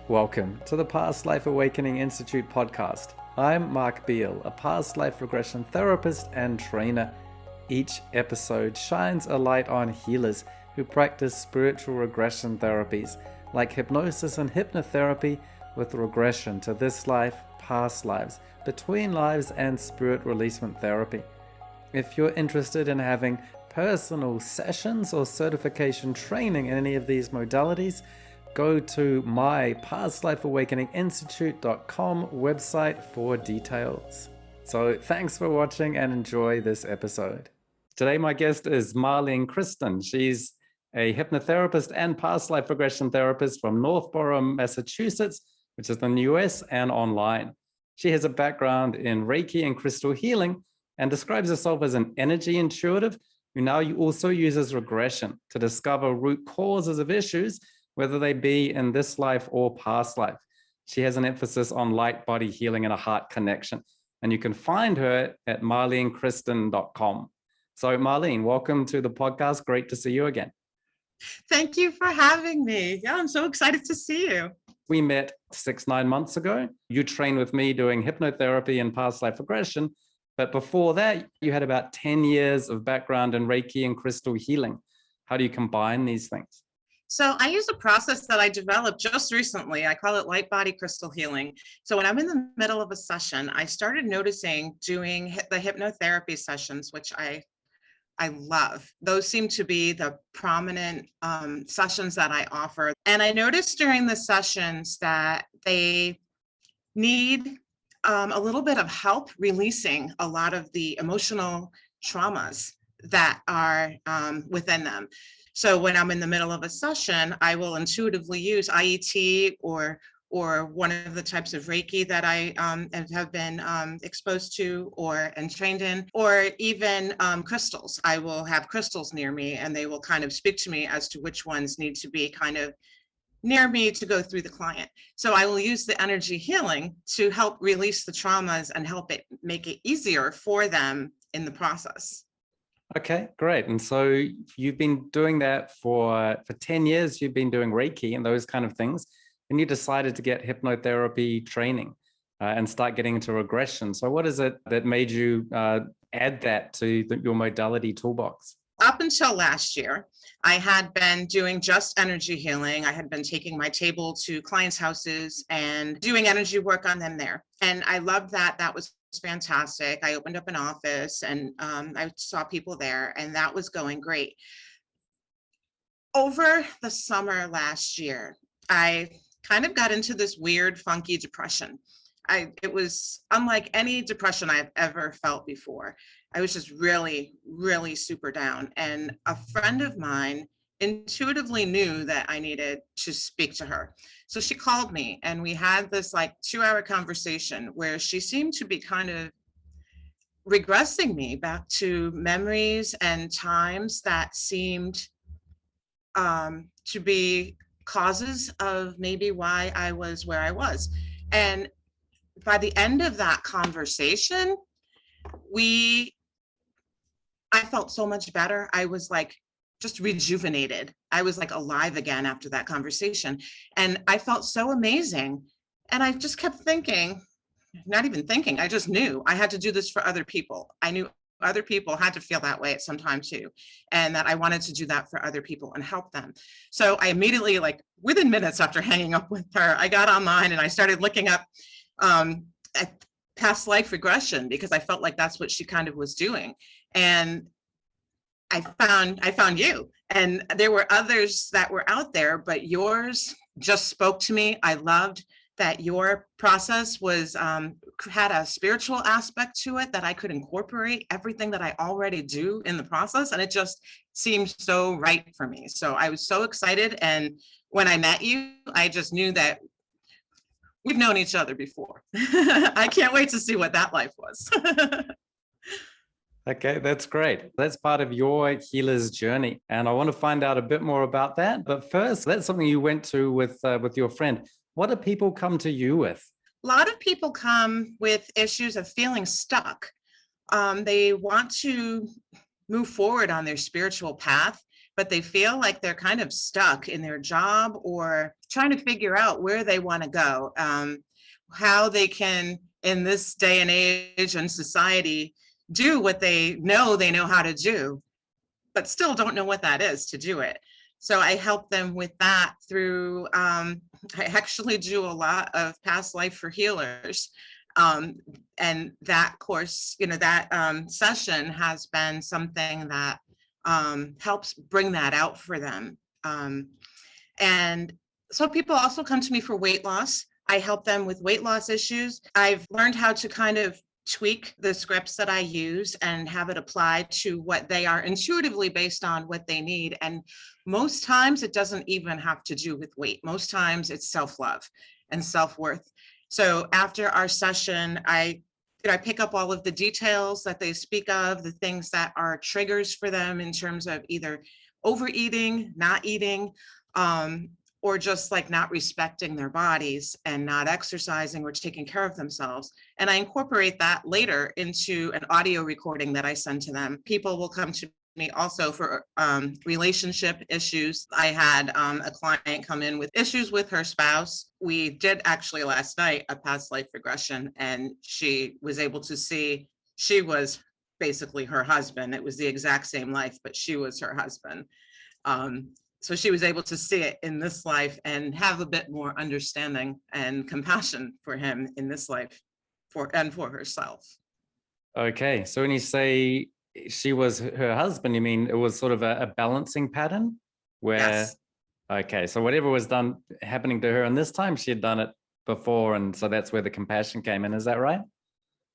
Welcome to the Past Life Awakening Institute podcast. I'm Mark Beal, a past life regression therapist and trainer. Each episode shines a light on healers who practice spiritual regression therapies like hypnosis and hypnotherapy with regression to this life, past lives, between lives, and spirit releasement therapy. If you're interested in having personal sessions or certification training in any of these modalities, go to my pastlifeawakeninginstitute.com website for details. So thanks for watching and enjoy this episode. Today my guest is Marlene Kriston. She's a hypnotherapist and past life regression therapist from Northborough, Massachusetts, which is in the US, and online. She has a background in Reiki and Crystal Healing and describes herself as an energy intuitive who now also uses regression to discover root causes of issues, whether they be in this life or past life. She has an emphasis on light body healing and a heart connection. And you can find her at marlenekriston.com. So Marlene, welcome to the podcast. Great to see you again. Thank you for having me. Yeah, I'm so excited to see you. We met 6-9 months ago. You trained with me doing hypnotherapy and past life regression. But before that, you had about 10 years of background in Reiki and Crystal Healing. How do you combine these things? So I use a process that I developed just recently. I call it light body crystal healing. So when I'm in the middle of a session, I started noticing doing the hypnotherapy sessions, which I love. Those seem to be the prominent sessions that I offer. And I noticed during the sessions that they need a little bit of help releasing a lot of the emotional traumas that are within them. So when I'm in the middle of a session, I will intuitively use IET or one of the types of Reiki that I have been exposed to and trained in, or even crystals. I will have crystals near me and they will kind of speak to me as to which ones need to be kind of near me to go through the client. So I will use the energy healing to help release the traumas and help it make it easier for them in the process. Okay, great. And so you've been doing that for 10 years. You've been doing Reiki and those kind of things. And you decided to get hypnotherapy training and start getting into regression. So what is it that made you add that to your modality toolbox? Up until last year, I had been doing just energy healing. I had been taking my table to clients' houses and doing energy work on them there. And I loved that. That was fantastic. I opened up an office and I saw people there, and that was going great. Over the summer last year, I kind of got into this weird, funky depression. It was unlike any depression I've ever felt before. I was just really, really super down. And a friend of mine intuitively knew that I needed to speak to her. So she called me and we had this 2-hour conversation where she seemed to be kind of regressing me back to memories and times that seemed to be causes of maybe why I was where I was. And by the end of that conversation, I felt so much better. I was just rejuvenated. I was alive again after that conversation. And I felt so amazing. And I just kept thinking, not even thinking, I just knew I had to do this for other people. I knew other people had to feel that way at some time too. And that I wanted to do that for other people and help them. So I immediately, within minutes after hanging up with her, I got online and I started looking up at Past Life Regression because I felt like that's what she kind of was doing. And I found you, and there were others that were out there, but yours just spoke to me. I loved that your process was had a spiritual aspect to it, that I could incorporate everything that I already do in the process, and it just seemed so right for me. So I was so excited, and when I met you, I just knew that we've known each other before. I can't wait to see what that life was. Okay, that's great. That's part of your healer's journey. And I want to find out a bit more about that. But first, that's something you went to with your friend. What do people come to you with? A lot of people come with issues of feeling stuck. They want to move forward on their spiritual path, but they feel like they're kind of stuck in their job or trying to figure out where they want to go, how they can, in this day and age and society, do what they know how to do, but still don't know what that is to do it. So I help them with that through, I actually do a lot of past life for healers. And that course, that session has been something that helps bring that out for them. And so people also come to me for weight loss. I help them with weight loss issues. I've learned how to kind of tweak the scripts that I use and have it apply to what they are intuitively based on what they need. And most times it doesn't even have to do with weight. Most times it's self-love and self-worth. So after our session, I pick up all of the details that they speak of, the things that are triggers for them in terms of either overeating, not eating, or just like not respecting their bodies and not exercising or taking care of themselves. And I incorporate that later into an audio recording that I send to them. People will come to me also for relationship issues. I had a client come in with issues with her spouse. We did actually last night a past life regression, and she was able to see she was basically her husband. It was the exact same life, but she was her husband. So she was able to see it in this life and have a bit more understanding and compassion for him in this life for herself. Okay, so when you say she was her husband, you mean it was sort of a balancing pattern where, Yes. Okay, so whatever was happening to her, and this time she had done it before, and so that's where the compassion came in. Is that right?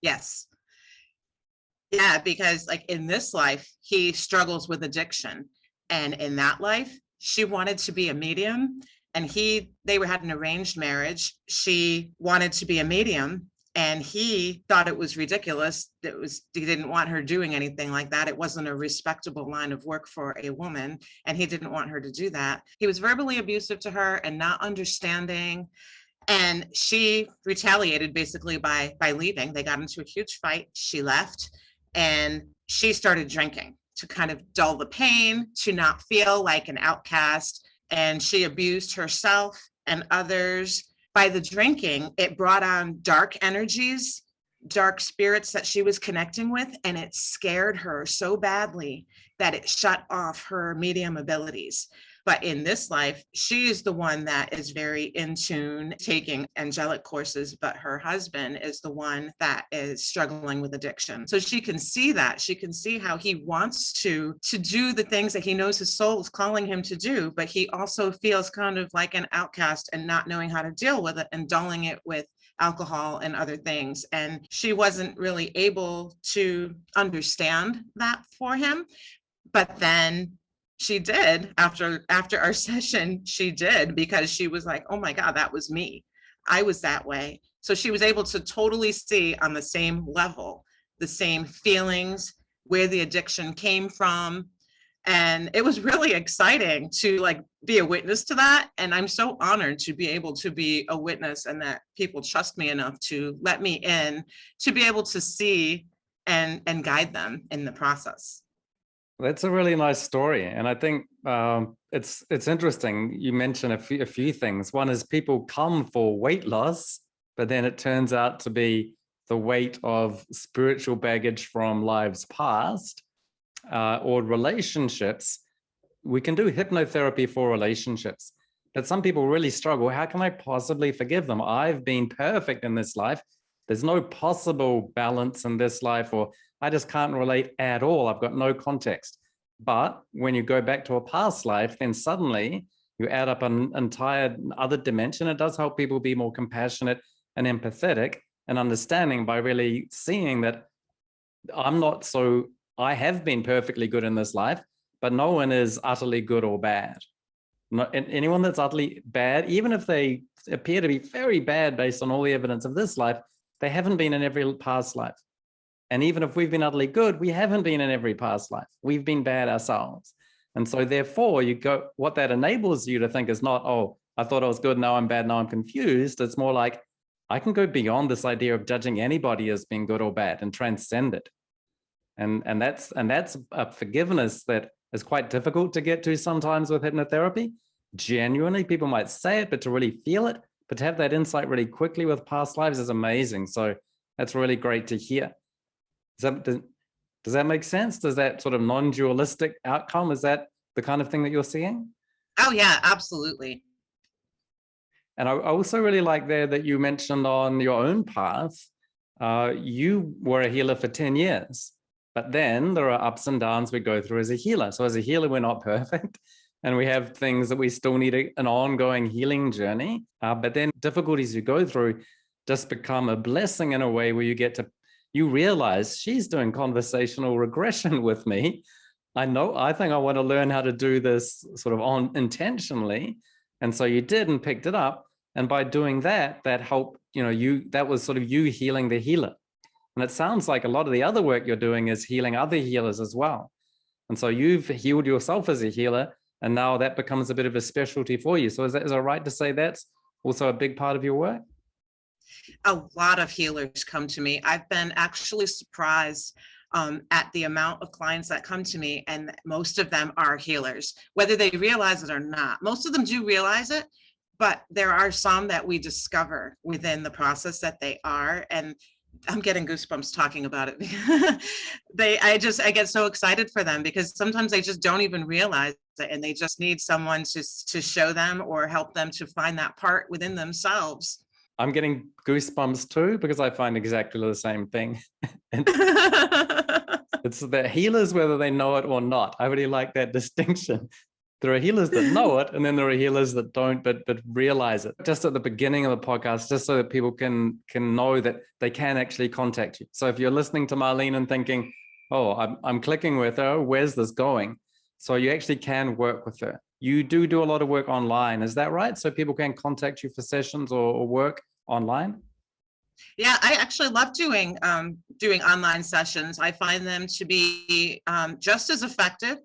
Yes. Yeah, because like in this life, he struggles with addiction. And in that life, she wanted to be a medium, and they had an arranged marriage. She wanted to be a medium, and he thought it was ridiculous. He didn't want her doing anything like that. It wasn't a respectable line of work for a woman, and he didn't want her to do that. He was verbally abusive to her and not understanding. And she retaliated basically by leaving. They got into a huge fight. She left, and she started drinking to kind of dull the pain, to not feel like an outcast. And she abused herself and others. By the drinking, it brought on dark energies, dark spirits that she was connecting with, and it scared her so badly that it shut off her medium abilities. But in this life, she is the one that is very in tune, taking angelic courses, but her husband is the one that is struggling with addiction. So she can see that. She can see how he wants to do the things that he knows his soul is calling him to do, but he also feels kind of like an outcast and not knowing how to deal with it and dulling it with alcohol and other things. And she wasn't really able to understand that for him. But then she did after our session, she did, because she was like, oh my God, that was me. I was that way. So she was able to totally see on the same level, the same feelings, where the addiction came from. And it was really exciting to like be a witness to that. And I'm so honored to be able to be a witness, and that people trust me enough to let me in to be able to see and guide them in the process. That's a really nice story, and I think it's interesting. You mentioned a few things. One is people come for weight loss, but then it turns out to be the weight of spiritual baggage from lives past, or relationships. We can do hypnotherapy for relationships, but some people really struggle. How can I possibly forgive them? I've been perfect in this life. There's no possible balance in this life, or I just can't relate at all. I've got no context. But when you go back to a past life, then suddenly you add up an entire other dimension. It does help people be more compassionate and empathetic and understanding by really seeing that I have been perfectly good in this life, but no one is utterly good or bad. Anyone that's utterly bad, even if they appear to be very bad based on all the evidence of this life, they haven't been in every past life. And even if we've been utterly good, we haven't been in every past life. We've been bad ourselves. And so therefore what that enables you to think is not, oh, I thought I was good, now I'm bad, now I'm confused. It's more like, I can go beyond this idea of judging anybody as being good or bad and transcend it. And that's a forgiveness that is quite difficult to get to sometimes with hypnotherapy. Genuinely, people might say it, but to really feel it, but to have that insight really quickly with past lives is amazing. So that's really great to hear. Does that make sense? Does that sort of non-dualistic outcome, is that the kind of thing that you're seeing? Oh yeah, absolutely. And I also really like there that you mentioned on your own path, you were a healer for 10 years, but then there are ups and downs we go through as a healer. So as a healer, we're not perfect. And we have things that we still need an ongoing healing journey. But then difficulties you go through just become a blessing in a way where you realize she's doing conversational regression with me. I think I want to learn how to do this sort of intentionally. And so you did and picked it up. And by doing that, that helped, that was sort of you healing the healer. And it sounds like a lot of the other work you're doing is healing other healers as well. And so you've healed yourself as a healer, and now that becomes a bit of a specialty for you. So is it right to say that's also a big part of your work? A lot of healers come to me. I've been actually surprised at the amount of clients that come to me, and most of them are healers, whether they realize it or not. Most of them do realize it, but there are some that we discover within the process that they are, and I'm getting goosebumps talking about it. I get so excited for them because sometimes they just don't even realize it, and they just need someone to show them or help them to find that part within themselves. I'm getting goosebumps too, because I find exactly the same thing. It's the healers, whether they know it or not. I really like that distinction. There are healers that know it, and then there are healers that don't, but realize it. Just at the beginning of the podcast, just so that people can know that they can actually contact you. So if you're listening to Marlene and thinking, oh, I'm clicking with her, where's this going? So you actually can work with her. You do a lot of work online, is that right? So people can contact you for sessions or work online? Yeah, I actually love doing online sessions. I find them to be just as effective,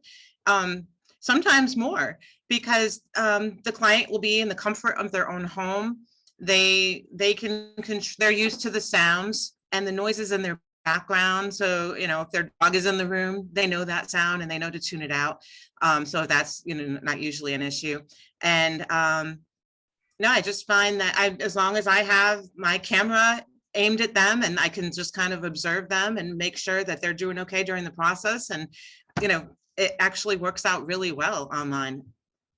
sometimes more, because the client will be in the comfort of their own home. They're used to the sounds and the noises in their background. So, if their dog is in the room, they know that sound and they know to tune it out. So that's, not usually an issue. And no, I just find that as long as I have my camera aimed at them and I can just kind of observe them and make sure that they're doing okay during the process, and, it actually works out really well online.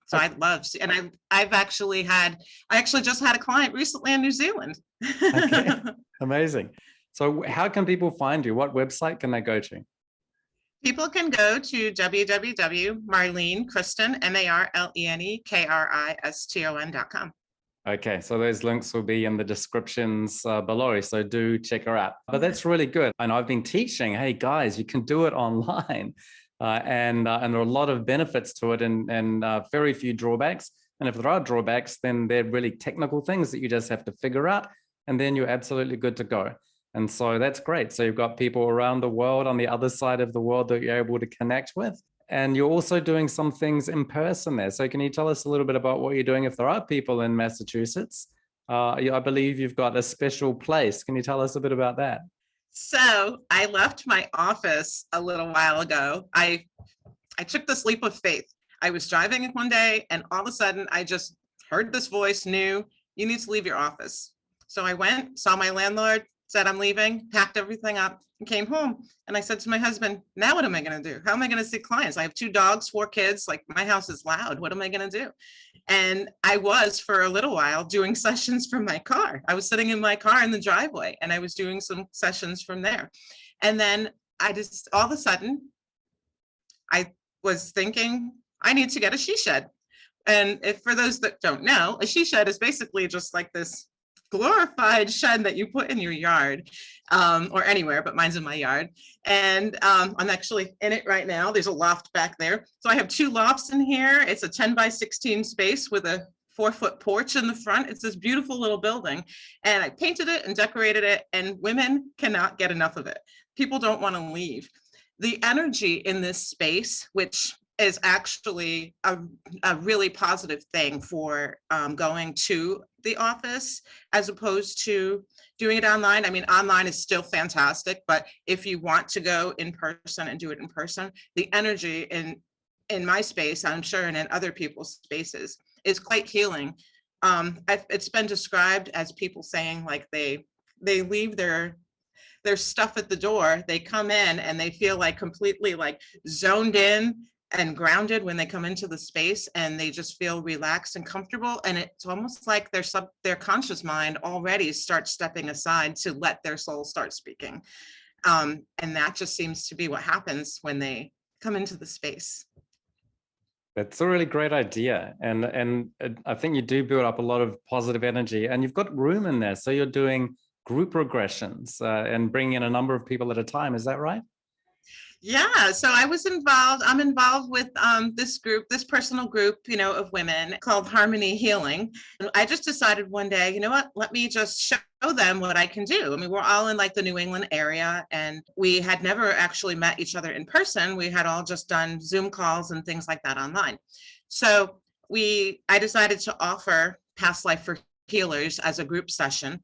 So I love, and I actually just had a client recently in New Zealand. Okay. Amazing. So how can people find you? What website can they go to? People can go to www.marlenekriston, MarleneKriston.com. Okay, so those links will be in the descriptions below, so do check her out. But that's really good. And I've been teaching, hey guys, you can do it online. And there are a lot of benefits to it and very few drawbacks. And if there are drawbacks, then they're really technical things that you just have to figure out, and then you're absolutely good to go. And so that's great. So you've got people around the world on the other side of the world that you're able to connect with. And you're also doing some things in person there. So can you tell us a little bit about what you're doing if there are people in Massachusetts? I believe you've got a special place. Can you tell us a bit about that? So I left my office a little while ago. I took this leap of faith. I was driving one day and all of a sudden I just heard this voice, knew you need to leave your office. So I went, saw my landlord, said I'm leaving, packed everything up and came home. And I said to my husband, now what am I going to do? How am I going to see clients? I have 2 dogs, 4 kids, like my house is loud. What am I going to do? And I was for a little while doing sessions from my car. I was sitting in my car in the driveway and I was doing some sessions from there. And then I just, all of a sudden, I was thinking I need to get a she shed. And if for those that don't know, a she shed is basically just like this glorified shed that you put in your yard or anywhere, but mine's in my yard. And I'm actually in it right now. There's a loft back there. So I have 2 lofts in here. It's a 10 by 16 space with a 4-foot porch in the front. It's this beautiful little building. And I painted it and decorated it, and women cannot get enough of it. People don't want to leave. The energy in this space, which is actually a really positive thing for going to the office as opposed to doing it online. I mean, online is still fantastic, but if you want to go in person and do it in person, the energy in my space, I'm sure, and in other people's spaces, is quite healing. It's been described as people saying like they leave their stuff at the door, they come in and they feel like completely like zoned in and grounded when they come into the space, and they just feel relaxed and comfortable. And it's almost like their conscious mind already starts stepping aside to let their soul start speaking. And that just seems to be what happens when they come into the space. That's a really great idea. And I think you do build up a lot of positive energy, and you've got room in there. So you're doing group regressions and bringing in a number of people at a time. Is that right? Yeah, so I'm involved with this personal group, of women called Harmony Healing. I just decided one day, you know what, let me just show them what I can do. I mean, we're all in like the New England area, and we had never actually met each other in person. We had all just done Zoom calls and things like that online. So I decided to offer Past Life for Healers as a group session.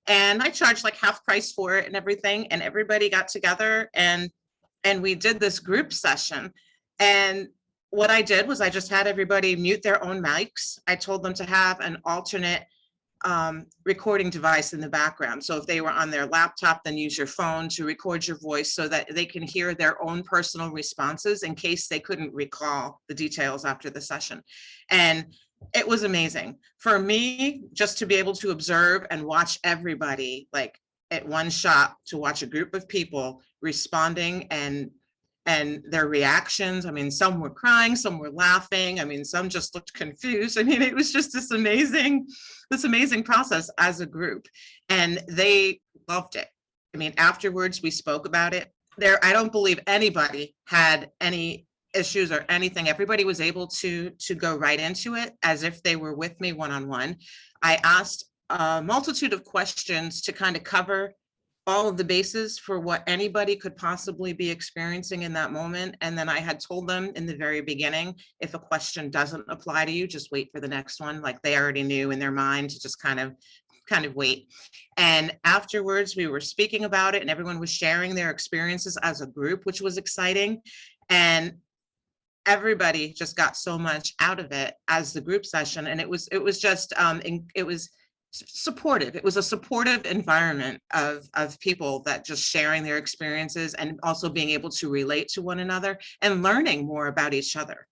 And I charged like half price for it and everything. And everybody got together and we did this group session. And what I did was I just had everybody mute their own mics. I told them to have an alternate recording device in the background. So if they were on their laptop, then use your phone to record your voice so that they can hear their own personal responses in case they couldn't recall the details after the session. And it was amazing for me just to be able to observe and watch everybody like at one shot, to watch a group of people responding and their reactions. I mean, some were crying, some were laughing. I mean, some just looked confused. I mean, it was just this amazing process as a group, and they loved it. I mean, afterwards we spoke about it. I don't believe anybody had any issues or anything. Everybody was able to go right into it as if they were with me one-on-one. I asked a multitude of questions to kind of cover all of the bases for what anybody could possibly be experiencing in that moment. And then I had told them in the very beginning, if a question doesn't apply to you, just wait for the next one. Like they already knew in their mind to just kind of wait. And afterwards we were speaking about it, and everyone was sharing their experiences as a group, which was exciting. And everybody just got so much out of it as the group session. And it was just it was supportive. It was a supportive environment of people that just sharing their experiences and also being able to relate to one another and learning more about each other.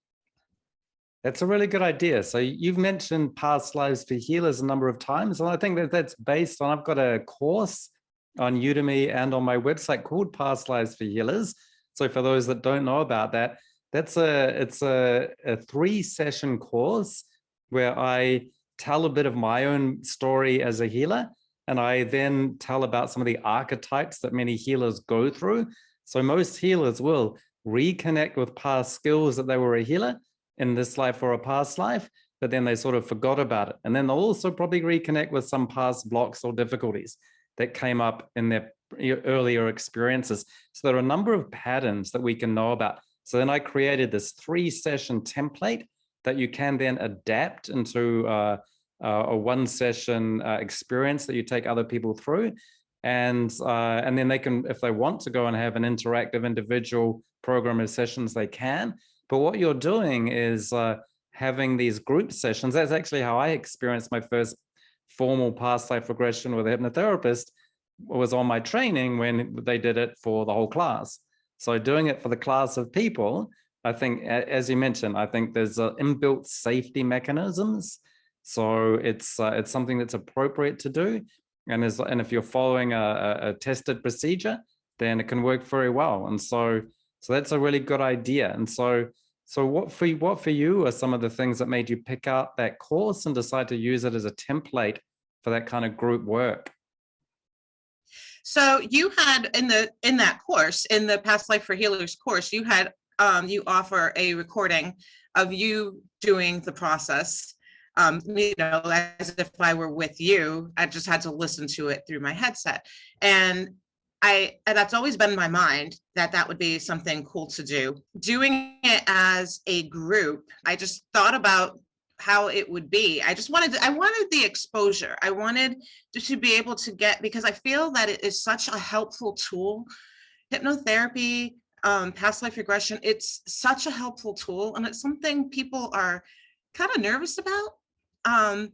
That's a really good idea. So you've mentioned Past Lives for Healers a number of times, and I think that's based on, I've got a course on Udemy and on my website called Past Lives for Healers. So for those that don't know about that, it's a 3-session course where I tell a bit of my own story as a healer, and I then tell about some of the archetypes that many healers go through. So most healers will reconnect with past skills that they were a healer in this life or a past life, but then they sort of forgot about it. And then they'll also probably reconnect with some past blocks or difficulties that came up in their earlier experiences. So there are a number of patterns that we can know about. So then I created this 3-session template that you can then adapt into a 1-session experience that you take other people through. And then they can, if they want to go and have an interactive individual program of sessions, they can. But what you're doing is having these group sessions. That's actually how I experienced my first formal past life regression with a hypnotherapist. Was on my training when they did it for the whole class. So doing it for the class of people, I think, as you mentioned, I think there's inbuilt safety mechanisms. So it's something that's appropriate to do. And if you're following a tested procedure, then it can work very well. And so that's a really good idea. And so what for you are some of the things that made you pick out that course and decide to use it as a template for that kind of group work? So you had in that course, in the Past Life for Healers course, you had you offer a recording of you doing the process, as if I were with you. I just had to listen to it through my headset. And that's always been in my mind that would be something cool to do. Doing it as a group, I just thought about how it would be. I wanted the exposure. I wanted to be able to get, because I feel that it is such a helpful tool. Hypnotherapy, Past life regression. It's such a helpful tool, and it's something people are kind of nervous about.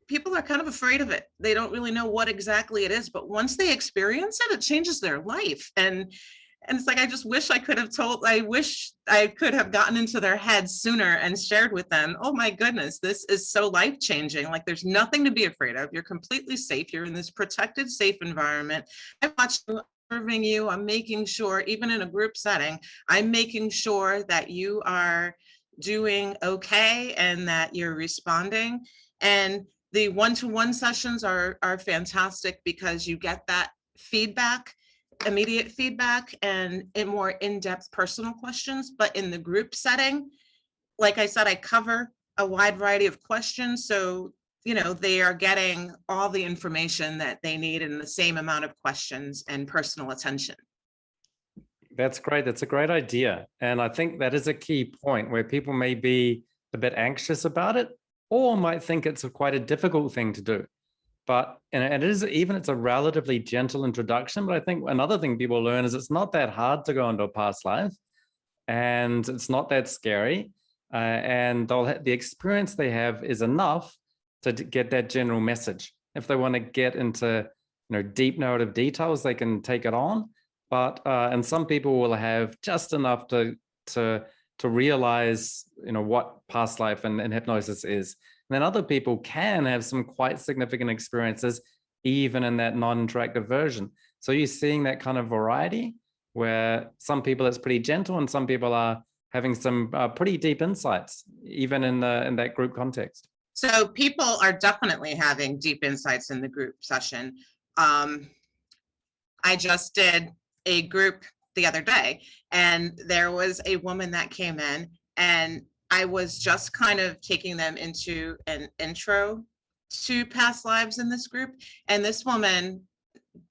People are kind of afraid of it. They don't really know what exactly it is, but once they experience it, it changes their life. And it's like, I just wish I could have I wish I could have gotten into their heads sooner and shared with them, oh my goodness, this is so life-changing. Like, there's nothing to be afraid of. You're completely safe. You're in this protected, safe environment. I watch you, observing you. I'm making sure, even in a group setting, I'm making sure that you are doing okay and that you're responding. And the one-to-one sessions are fantastic because you get that feedback, immediate feedback, and more in-depth personal questions. But in the group setting, like I said, I cover a wide variety of questions. So, they are getting all the information that they need in the same amount of questions and personal attention. That's great. That's a great idea. And I think that is a key point where people may be a bit anxious about it, or might think it's quite a difficult thing to do. But, and it's a relatively gentle introduction, but I think another thing people learn is it's not that hard to go into a past life, and it's not that scary. And the experience they have is enough to get that general message. If they want to get into, deep narrative details, they can take it on. But, and some people will have just enough to realize, what past life and hypnosis is. And then other people can have some quite significant experiences, even in that non-interactive version. So you're seeing that kind of variety where some people it's pretty gentle and some people are having some pretty deep insights, even in that group context. So people are definitely having deep insights in the group session. I just did a group the other day, and there was a woman that came in, and I was just kind of taking them into an intro to past lives in this group. And this woman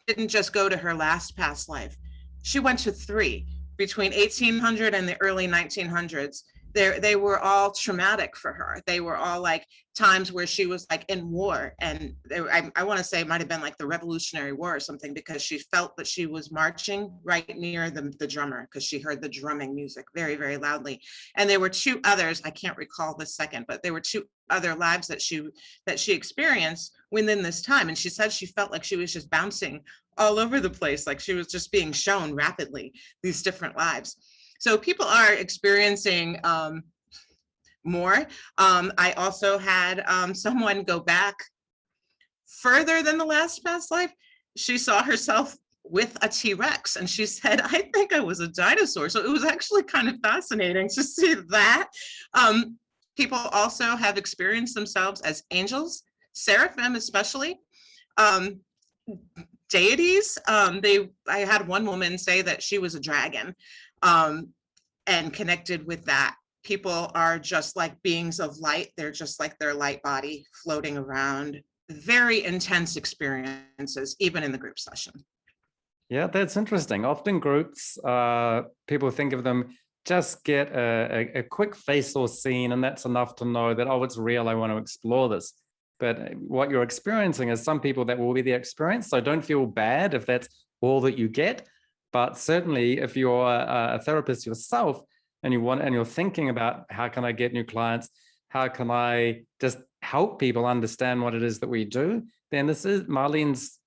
didn't just go to her last past life. She went to 3 between 1800 and the early 1900s. They were all traumatic for her. They were all like times where she was like in war. And I want to say it might have been like the Revolutionary War or something, because she felt that she was marching right near the drummer, because she heard the drumming music very, very loudly. And there were 2 others, I can't recall the second, but there were 2 other lives that she experienced within this time. And she said she felt like she was just bouncing all over the place, like she was just being shown rapidly these different lives. So people are experiencing more. I also had someone go back further than the last past life. She saw herself with a T-Rex, and she said, I think I was a dinosaur. So it was actually kind of fascinating to see that. People also have experienced themselves as angels, seraphim especially, deities. I had one woman say that she was a dragon, and connected with that. People are just like beings of light. They're just like their light body floating around. Very intense experiences, even in the group session. Yeah, that's interesting. Often groups, people think of them, just get a quick face or scene, and that's enough to know that, oh, it's real, I want to explore this. But what you're experiencing is some people that will be the experience. So don't feel bad if that's all that you get. But certainly if you're a therapist yourself and you're thinking about how can I get new clients, how can I just help people understand what it is that we do, then this is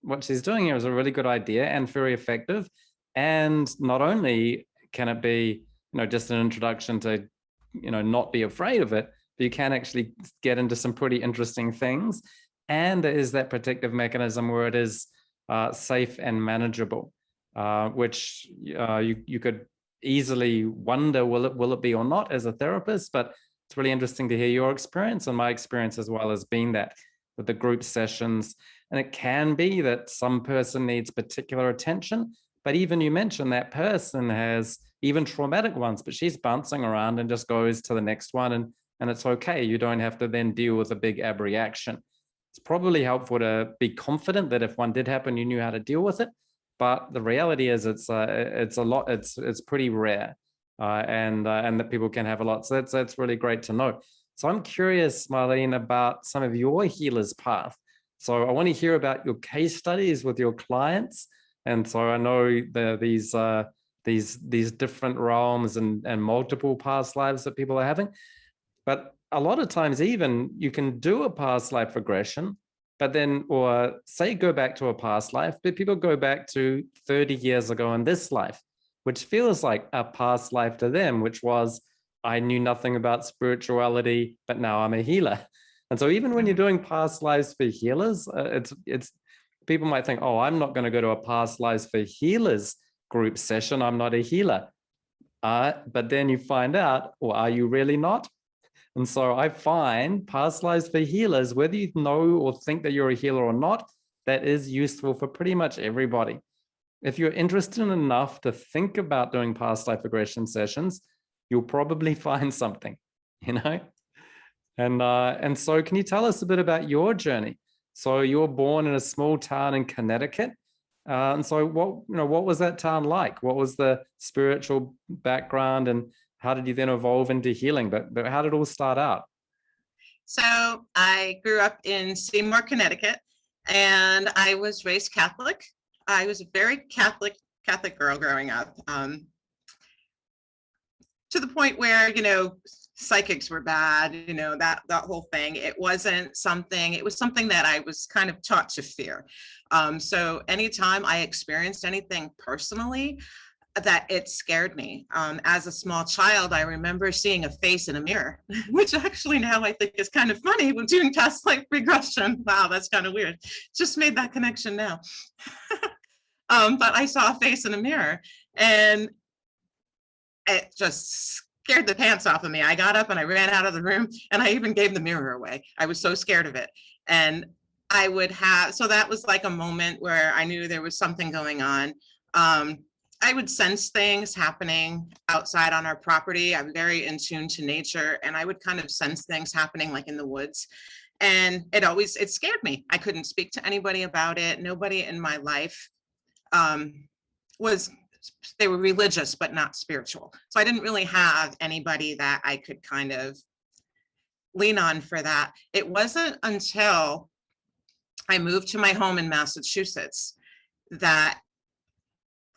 what she's doing here is a really good idea and very effective. And not only can it be, just an introduction to, not be afraid of it, but you can actually get into some pretty interesting things. And there is that protective mechanism where it is safe and manageable, which you could easily wonder, will it be or not as a therapist? But it's really interesting to hear your experience and my experience as well as being that with the group sessions. And it can be that some person needs particular attention, but even you mentioned that person has even traumatic ones, but she's bouncing around and just goes to the next one, and it's okay. You don't have to then deal with a big abreaction. It's probably helpful to be confident that if one did happen, you knew how to deal with it. But the reality is it's pretty rare, and that people can have a lot. So that's really great to know. So I'm curious, Marlene, about some of your healer's path. So I want to hear about your case studies with your clients. And so I know these these different realms and multiple past lives that people are having. But a lot of times even you can do a past life regression, but then, or say go back to a past life, but people go back to 30 years ago in this life, which feels like a past life to them, which was, I knew nothing about spirituality, but now I'm a healer. And so even when you're doing past lives for healers, it's people might think, oh, I'm not going to go to a past lives for healers group session. I'm not a healer. But then you find out, or are you really not? And so I find past lives for healers, whether you know or think that you're a healer or not, that is useful for pretty much everybody. If you're interested enough to think about doing past life regression sessions, you'll probably find something, you know? And so can you tell us a bit about your journey? So you were born in a small town in Connecticut. And so what was that town like? What was the spiritual background, and how did you then evolve into healing? But how did it all start out? So I grew up in Seymour, Connecticut, and I was raised Catholic. I was a very Catholic girl growing up, to the point where, psychics were bad, that whole thing. It was something that I was kind of taught to fear. So anytime I experienced anything personally, that it scared me. As a small child, I remember seeing a face in a mirror, which actually now I think is kind of funny when doing past life regression. Wow, that's kind of weird. Just made that connection now. But I saw a face in a mirror, and it just scared the pants off of me. I got up and I ran out of the room, and I even gave the mirror away. I was so scared of it. And so that was like a moment where I knew there was something going on. I would sense things happening outside on our property. I'm very in tune to nature, and I would kind of sense things happening like in the woods. And it scared me. I couldn't speak to anybody about it. Nobody in my life they were religious, but not spiritual. So I didn't really have anybody that I could kind of lean on for that. It wasn't until I moved to my home in Massachusetts that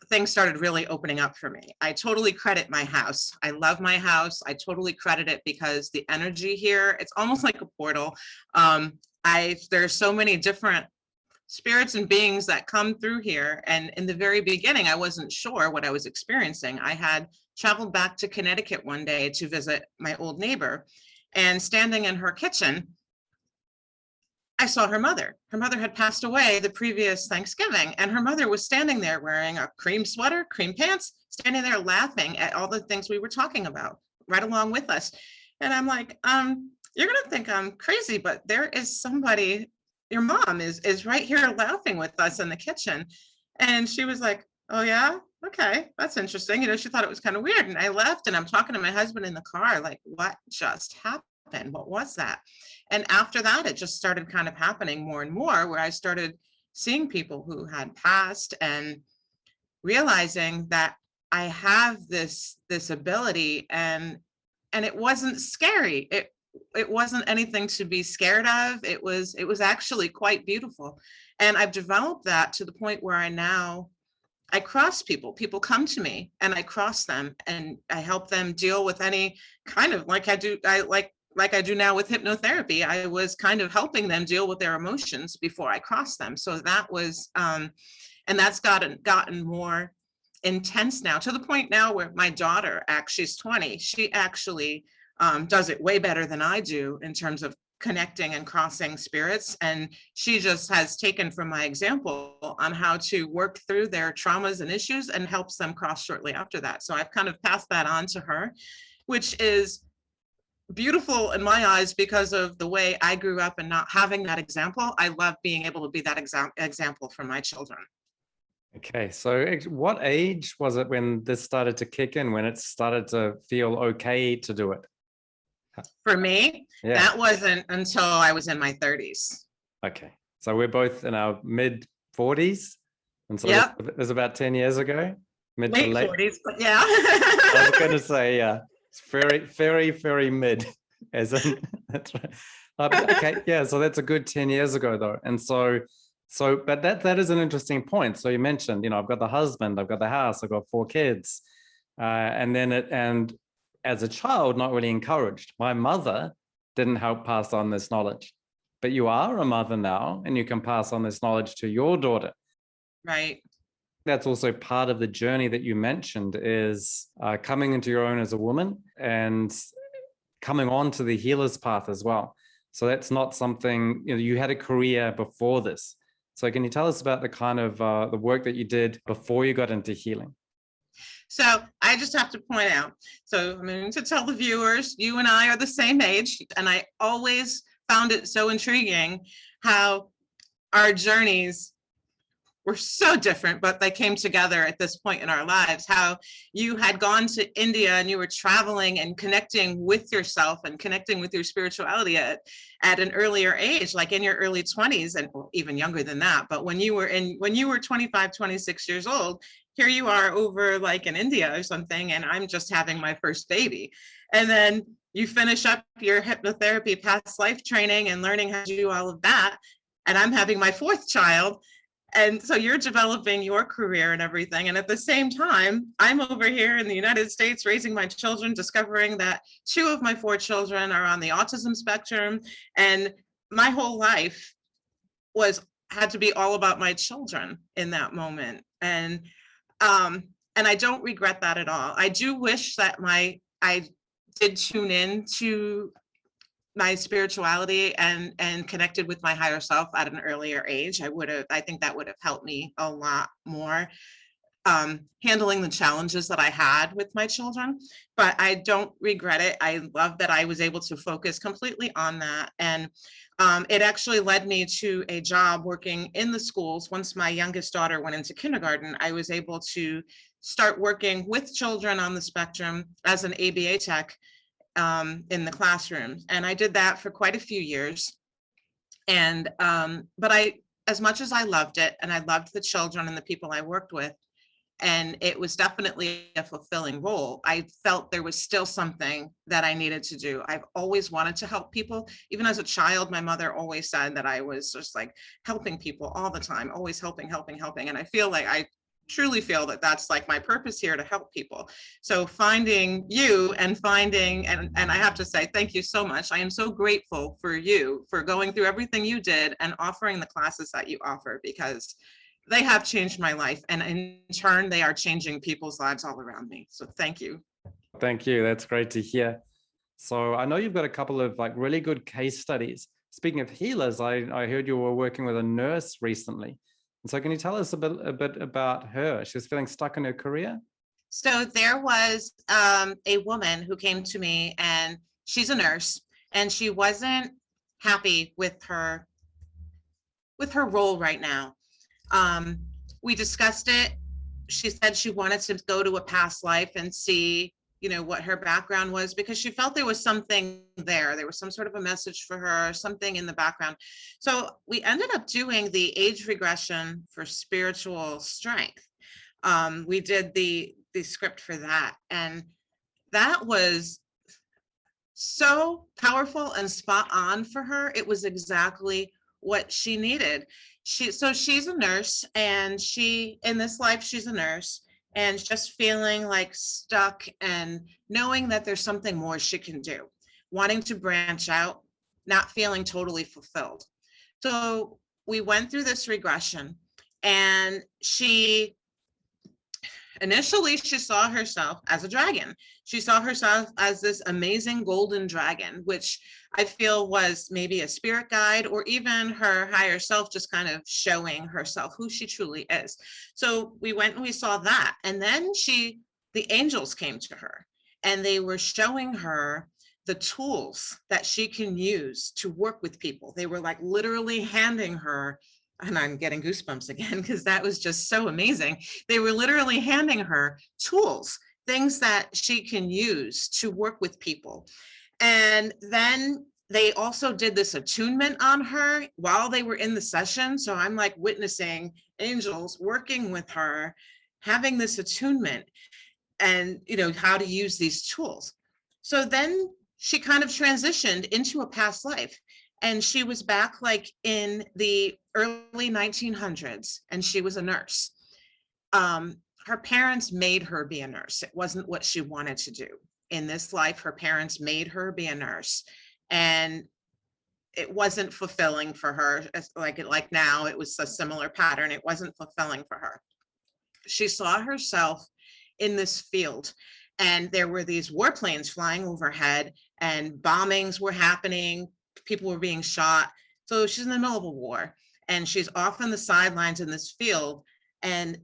things started really opening up for me. I totally credit my house. I love my house. I totally credit it because the energy here, it's almost like a portal. There's so many different spirits and beings that come through here. And in the very beginning, I wasn't sure what I was experiencing. I had traveled back to Connecticut one day to visit my old neighbor, and standing in her kitchen, I saw her mother. Her mother had passed away the previous Thanksgiving, and her mother was standing there wearing a cream sweater, cream pants, standing there laughing at all the things we were talking about, right along with us. And I'm like, you're gonna think I'm crazy, but there is somebody, your mom is right here laughing with us in the kitchen. And she was like, oh yeah, okay, that's interesting. She thought it was kind of weird. And I left, and I'm talking to my husband in the car, like, what just happened? What was that? And after that, it just started kind of happening more and more, where I started seeing people who had passed and realizing that I have this ability, and it wasn't scary. It wasn't anything to be scared of. It was actually quite beautiful. And I've developed that to the point where I cross people. People come to me and I cross them, and I help them deal with any kind of, like I do now with hypnotherapy. I was kind of helping them deal with their emotions before I crossed them. So that was, and that's gotten more intense now, to the point now where my daughter, she's 20, she actually does it way better than I do in terms of connecting and crossing spirits. And she just has taken from my example on how to work through their traumas and issues and helps them cross shortly after that. So I've kind of passed that on to her, which is beautiful in my eyes because of the way I grew up and not having that example. I love being able to be that example for my children. Okay, so what age was it when this started to kick in, when it started to feel okay to do it? For me, yeah, that wasn't until I was in my 30s. Okay, so we're both in our mid 40s, and so yep, it was about 10 years ago. Late 40s, but yeah. I was going to say, yeah, it's very, very, very mid, as in, that's right. Okay, yeah, so that's a good 10 years ago though. And so So, but that is an interesting point. So you mentioned, I've got the husband, I've got the house, I've got 4 kids, and as a child, not really encouraged. My mother didn't help pass on this knowledge, but you are a mother now, and you can pass on this knowledge to your daughter. Right. That's also part of the journey that you mentioned, is coming into your own as a woman and coming on to the healer's path as well. So that's not something, you had a career before this. So can you tell us about the kind of the work that you did before you got into healing? So I just have to point out, so I'm going to tell the viewers, you and I are the same age, and I always found it so intriguing how our journeys were so different, but they came together at this point in our lives. How you had gone to India and you were traveling and connecting with yourself and connecting with your spirituality at an earlier age, like in your early 20s, and even younger than that. But when you were 25, 26 years old, here you are over like in India or something, and I'm just having my first baby. And then you finish up your hypnotherapy past life training and learning how to do all of that, and I'm having my 4th child. And so you're developing your career and everything. And at the same time, I'm over here in the United States raising my children, discovering that 2 of my 4 children are on the autism spectrum. And my whole life had to be all about my children in that moment. And I don't regret that at all. I do wish that I did tune in to my spirituality and connected with my higher self at an earlier age. I think that would have helped me a lot more handling the challenges that I had with my children, but I don't regret it. I love that I was able to focus completely on that. And it actually led me to a job working in the schools. Once my youngest daughter went into kindergarten, I was able to start working with children on the spectrum as an ABA tech in the classrooms. And I did that for quite a few years. And, but as much as I loved it, and I loved the children and the people I worked with, and it was definitely a fulfilling role, I felt there was still something that I needed to do. I've always wanted to help people. Even as a child, my mother always said that I was just like helping people all the time, always helping. And I feel like I truly feel that that's like my purpose here, to help people. So finding you and I have to say thank you so much. I am so grateful for you for going through everything you did and offering the classes that you offer, because they have changed my life, and in turn they are changing people's lives all around me. So thank you. Thank you. That's great to hear. So I know you've got a couple of like really good case studies. Speaking of healers, I heard you were working with a nurse recently. And so can you tell us a bit about her? She was feeling stuck in her career? So there was a woman who came to me, and she's a nurse, and she wasn't happy with her role right now. We discussed it. She said she wanted to go to a past life and see, what her background was, because she felt there was something there. There was some sort of a message for her, something in the background. So we ended up doing the age regression for spiritual strength. We did the script for that, and that was so powerful and spot on for her. It was exactly what she needed. She's a nurse, and in this life, she's a nurse, and just feeling like stuck and knowing that there's something more she can do, wanting to branch out, not feeling totally fulfilled. So we went through this regression, and initially she saw herself as a dragon. She saw herself as this amazing golden dragon, which I feel was maybe a spirit guide, or even her higher self just kind of showing herself who she truly is. So we went and we saw that. And then the angels came to her, and they were showing her the tools that she can use to work with people. They were like literally handing her, and I'm getting goosebumps again because that was just so amazing. They were literally handing her tools, things that she can use to work with people. And then they also did this attunement on her while they were in the session. So I'm like witnessing angels working with her, having this attunement, and how to use these tools. So then she kind of transitioned into a past life. And she was back like in the early 1900s, and she was a nurse. Her parents made her be a nurse. It wasn't what she wanted to do. In this life, her parents made her be a nurse. And it wasn't fulfilling for her. Like now, it was a similar pattern. It wasn't fulfilling for her. She saw herself in this field, and there were these warplanes flying overhead, and bombings were happening. People were being shot. So she's in the middle of a war, and she's off on the sidelines in this field. And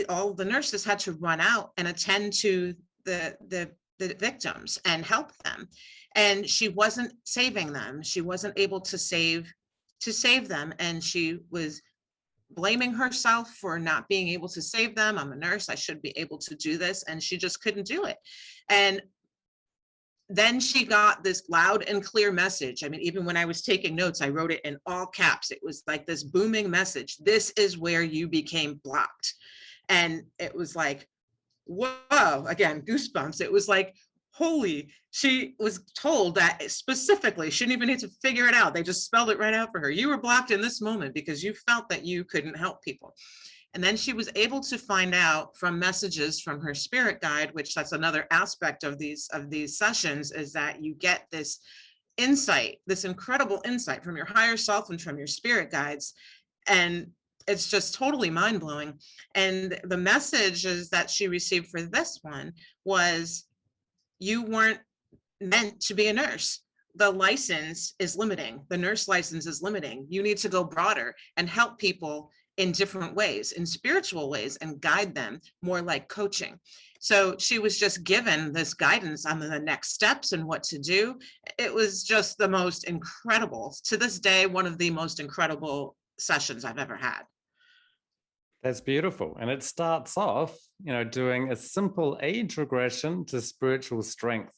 all the nurses had to run out and attend to the victims and help them. And she wasn't saving them. She wasn't able to save them. And she was blaming herself for not being able to save them. I'm a nurse, I should be able to do this. And she just couldn't do it. And then she got this loud and clear message. I mean, even when I was taking notes, I wrote it in all caps. It was like this booming message. This is where you became blocked. And it was like, whoa, again, goosebumps. It was like, holy, she was told that specifically. She didn't even need to figure it out. They just spelled it right out for her. You were blocked in this moment because you felt that you couldn't help people. And then she was able to find out from messages from her spirit guide, which that's another aspect of these sessions, is that you get this insight, this incredible insight from your higher self and from your spirit guides. And it's just totally mind-blowing. And the messages that she received for this one was, you weren't meant to be a nurse. The license is limiting. The nurse license is limiting. You need to go broader and help people in different ways, in spiritual ways, and guide them more like coaching. So she was just given this guidance on the next steps and what to do. It was just the most incredible, to this day, one of the most incredible sessions I've ever had. That's beautiful. And it starts off, doing a simple age regression to spiritual strength.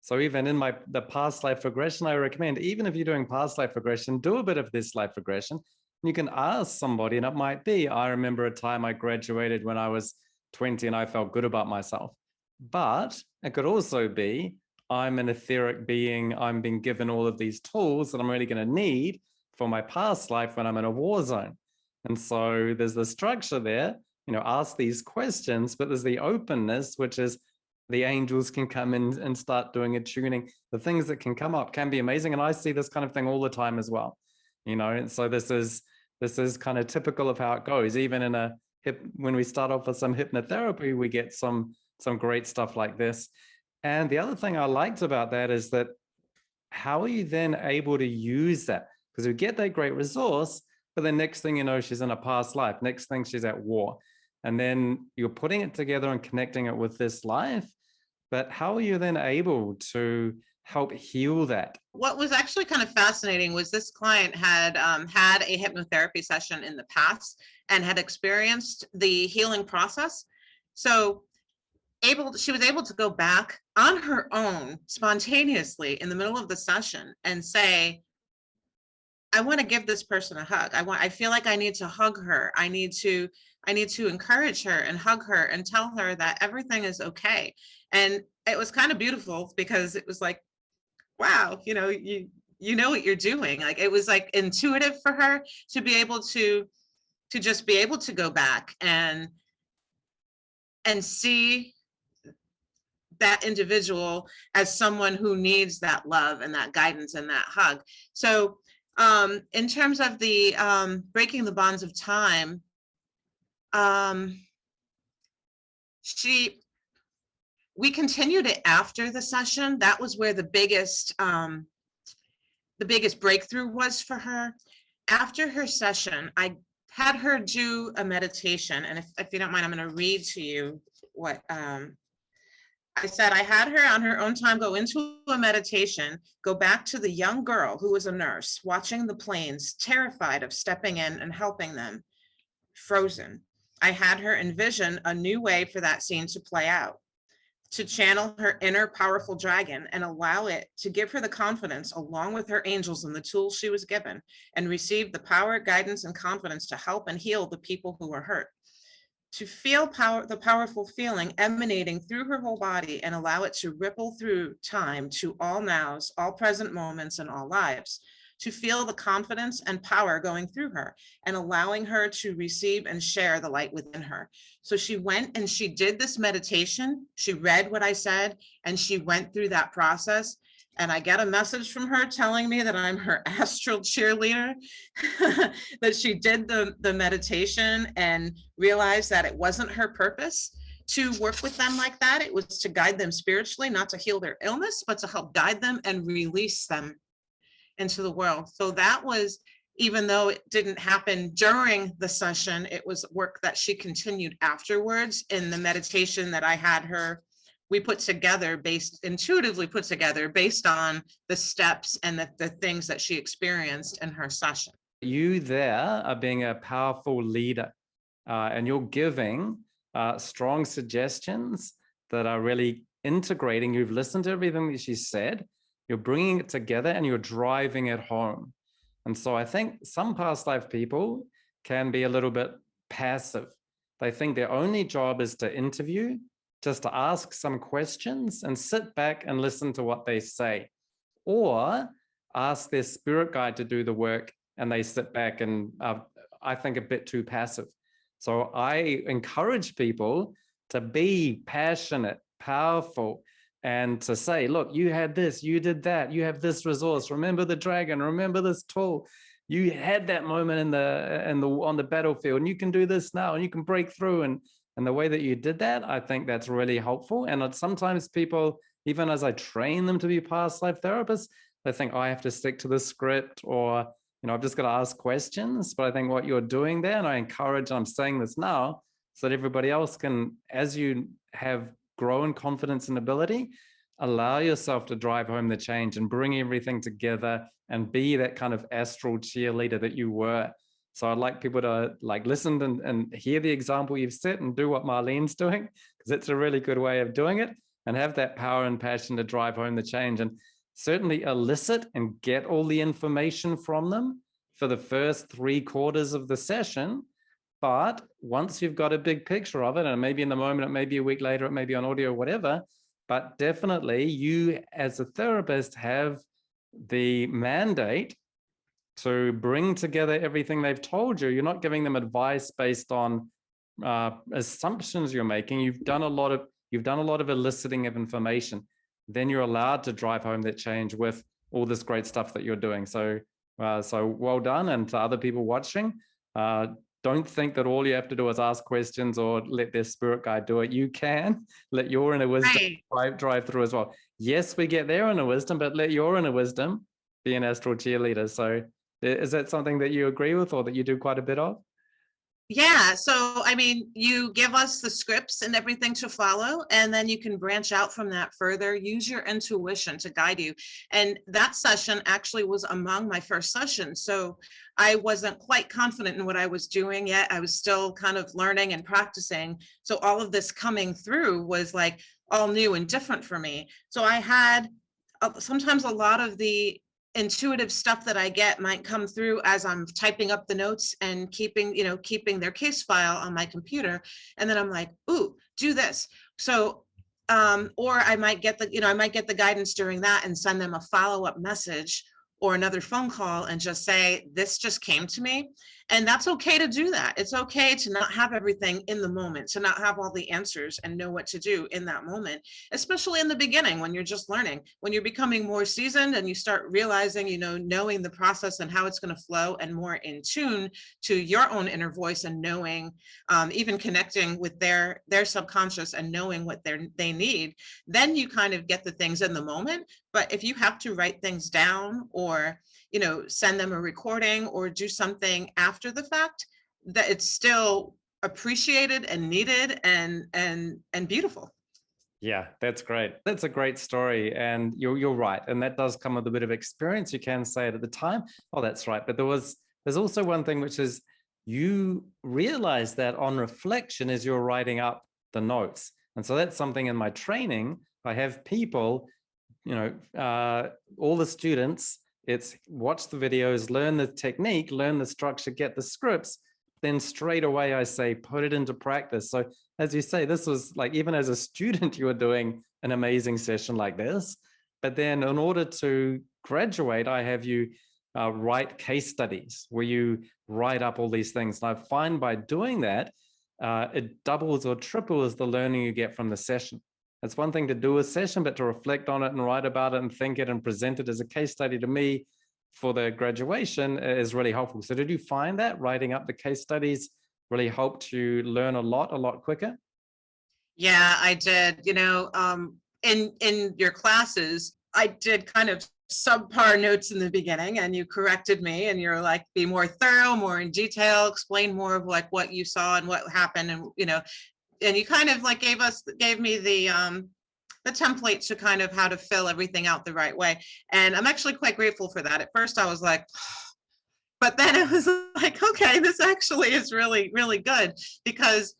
So even in the past life regression, I recommend, even if you're doing past life regression, do a bit of this life regression. You can ask somebody, and it might be, I remember a time I graduated when I was 20 and I felt good about myself. But it could also be, I'm an etheric being, I'm being given all of these tools that I'm really going to need for my past life when I'm in a war zone. And so there's the structure there, ask these questions, but there's the openness, which is the angels can come in and start doing a tuning. The things that can come up can be amazing. And I see this kind of thing all the time as well. And so this is kind of typical of how it goes. Even when we start off with some hypnotherapy, we get some great stuff like this. And the other thing I liked about that is that how are you then able to use that? Because we get that great resource, but the next thing you know, she's in a past life. Next thing, she's at war. And then you're putting it together and connecting it with this life. But how are you then able to help heal that? What was actually kind of fascinating was this client had had a hypnotherapy session in the past and had experienced the healing process. So she was able to go back on her own spontaneously in the middle of the session and say, I want to give this person a hug. I feel like I need to hug her. I need to encourage her and hug her and tell her that everything is okay. And it was kind of beautiful because it was like, wow, you know what you're doing. Like, it was like intuitive for her to be able to just be able to go back and see that individual as someone who needs that love and that guidance and that hug. So in terms of the breaking the bonds of time, we continued it after the session. That was where the biggest breakthrough was for her. After her session, I had her do a meditation, and if you don't mind, I'm going to read to you what I said. I had her on her own time go into a meditation, go back to the young girl who was a nurse, watching the planes, terrified of stepping in and helping them, frozen. I had her envision a new way for that scene to play out, to channel her inner powerful dragon and allow it to give her the confidence, along with her angels and the tools she was given, and receive the power, guidance, and confidence to help and heal the people who were hurt. To feel the powerful feeling emanating through her whole body and allow it to ripple through time to all nows, all present moments, and all lives. to feel the confidence and power going through her and allowing her to receive and share the light within her. So she went and she did this meditation. She read what I said and she went through that process. And I get a message from her telling me that I'm her astral cheerleader, that she did the meditation and realized that it wasn't her purpose to work with them like that. It was to guide them spiritually, not to heal their illness, but to help guide them and release them into the world. So that was, even though it didn't happen during the session, it was work that she continued afterwards in the meditation that I had her, we put together intuitively put together based on the steps and the things that she experienced in her session. You there are being a powerful leader and you're giving strong suggestions that are really integrating. You've listened to everything that she said, you're bringing it together and you're driving it home. And so I think some past life people can be a little bit passive. They think their only job is to interview, just to ask some questions and sit back and listen to what they say, or ask their spirit guide to do the work and they sit back and I think a bit too passive. So I encourage people to be passionate, powerful, and to say, look, you had this, you did that, you have this resource, remember the dragon, remember this tool, you had that moment on the battlefield, and you can do this now, and you can break through. And the way that you did that, I think that's really helpful. And sometimes people, even as I train them to be past life therapists, they think, oh, I have to stick to the script, or, I've just got to ask questions. But I think what you're doing there, and I encourage, I'm saying this now, so that everybody else can, as you have grown confidence and ability, allow yourself to drive home the change and bring everything together and be that kind of astral cheerleader that you were. So I'd like people to listen and hear the example you've set and do what Marlene's doing, because it's a really good way of doing it, and have that power and passion to drive home the change, and certainly elicit and get all the information from them for the first 3/4 of the session. But once you've got a big picture of it, and maybe in the moment, it may be a week later, it may be on audio, whatever, but definitely you as a therapist have the mandate to bring together everything they've told you. You're not giving them advice based on assumptions you're making. You've done a lot of eliciting of information. Then you're allowed to drive home that change with all this great stuff that you're doing. So well done. And to other people watching, don't think that all you have to do is ask questions or let their spirit guide do it. You can let your inner wisdom drive through as well. Yes, we get their inner wisdom, but let your inner wisdom be an astral cheerleader. So is that something that you agree with, or that you do quite a bit of? Yeah. So, I mean, you give us the scripts and everything to follow, and then you can branch out from that further, use your intuition to guide you. And that session actually was among my first sessions. So I wasn't quite confident in what I was doing yet. I was still kind of learning and practicing. So all of this coming through was like all new and different for me. So I had sometimes a lot of the intuitive stuff that I get might come through as I'm typing up the notes and keeping their case file on my computer. And then I'm like, ooh, do this. So, or I might get the guidance during that and send them a follow-up message or another phone call and just say, this just came to me. And that's okay to do that. It's okay to not have everything in the moment, to not have all the answers and know what to do in that moment, especially in the beginning when you're just learning. When you're becoming more seasoned and you start realizing, knowing the process and how it's going to flow, and more in tune to your own inner voice, and knowing, even connecting with their subconscious and knowing what they need, then you kind of get the things in the moment. But if you have to write things down, or send them a recording or do something after the fact, that it's still appreciated and needed and beautiful. Yeah, that's great. That's a great story. And you're right. And that does come with a bit of experience. You can say it at the time, oh, that's right. But there's also one thing, which is you realize that on reflection as you're writing up the notes. And so that's something in my training. I have people, all the students, it's watch the videos, learn the technique, learn the structure, get the scripts. Then straight away I say, put it into practice. So as you say, this was like, even as a student, you were doing an amazing session like this. But then in order to graduate, I have you write case studies where you write up all these things. And I find by doing that, it doubles or triples the learning you get from the session. It's one thing to do a session, but to reflect on it and write about it and think it and present it as a case study to me for the graduation is really helpful. So did you find that writing up the case studies really helped you learn a lot quicker? Yeah, I did. In your classes, I did kind of subpar notes in the beginning, and you corrected me, and you're like, be more thorough, more in detail, explain more of like what you saw and what happened, and and you kind of like gave me the template to kind of how to fill everything out the right way. And I'm actually quite grateful for that. At first I was like, but then it was like, okay, this actually is really, really good, because